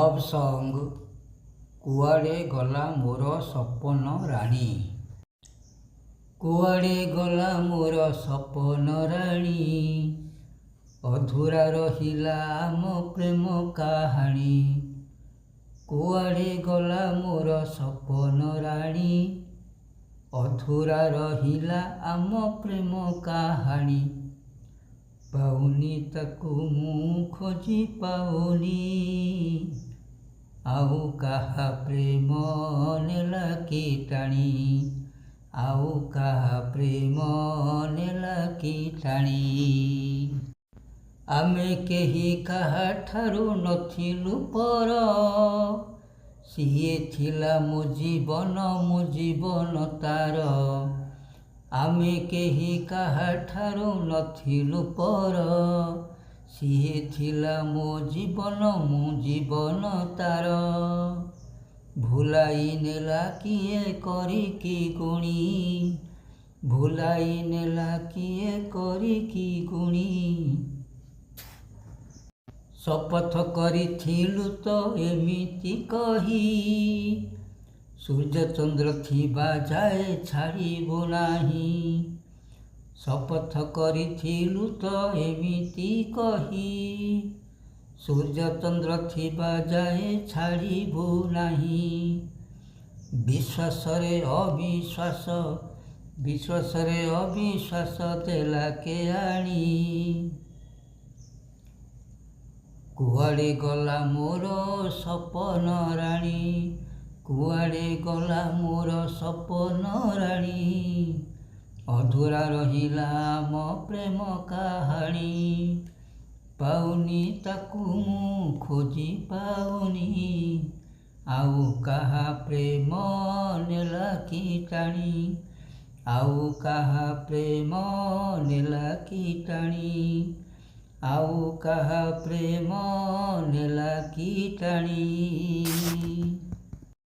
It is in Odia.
ଲଭ୍ ସଙ୍ଗ୍ କୁଆଡ଼େ ଗଲା ମୋର ସପନ ରାଣୀ। କୁଆଡ଼େ ଗଲା ମୋର ସପନ ରାଣୀ, ଅଧୁରା ରହିଲା ଆମ ପ୍ରେମ କାହାଣୀ। କୁଆଡ଼େ ଗଲା ମୋର ସପନ ରାଣୀ, ଅଧୁରା ରହିଲା ଆମ ପ୍ରେମ କାହାଣୀ। ପାଉନି ତାକୁ ମୁଁ ଖୋଜି ପାଉନି, ଆଉ କାହା ପ୍ରେମ ନେଲା କି ଟାଣି, ଆଉ କାହା ପ୍ରେମ ନେଲା କି ଟାଣି। ଆମେ କେହି କାହାଠାରୁ ନଥିଲୁ ପର, ସିଏ ଥିଲା ମୋ ଜୀବନ ତାର। ଆମେ କେହି କାହାଠାରୁ ନଥିଲୁ ପର, ସିଏ ଥିଲା ମୋ ଜୀବନ ତାର। ଭୁଲାଇ ନେଲା କିଏ କରିକି ଗୁଣି, ଭୁଲାଇ ନେଲା କିଏ କରିକି ଗୁଣି। ଶପଥ କରିଥିଲୁ ତ ଏମିତି କହି, ସୂର୍ଯ୍ୟ ଚନ୍ଦ୍ର ଥିବା ଯାଏ ଛାଡ଼ିବୁ ନାହିଁ। ଶପଥ କରିଥିଲୁ ତ ଏମିତି କହି, ସୂର୍ଯ୍ୟ ଚନ୍ଦ୍ର ଥିବା ଯାଏ ଛାଡ଼ିବୁ ନାହିଁ। ବିଶ୍ୱାସରେ ଅବିଶ୍ୱାସ, ବିଶ୍ୱାସରେ ଅବିଶ୍ୱାସ ଦେଲା କେଆଣି। କୁଆଡ଼େ ଗଲା ମୋର ସପନ ରାଣୀ, କୁଆଡ଼େ ଗଲା ମୋର ସପନ ରାଣୀ, ଅଧୁରା ରହିଲା ଆମ ପ୍ରେମ କାହାଣୀ। ପାଉନି ତାକୁ ମୁଁ ଖୋଜି ପାଉନି, ଆଉ କାହା ପ୍ରେମ ନେଲା କି ଟାଣି, ଆଉ କାହା ପ୍ରେମ ନେଲା କି ଟାଣି, ଆଉ କାହା ପ୍ରେମ ନେଲା କି ଟାଣି।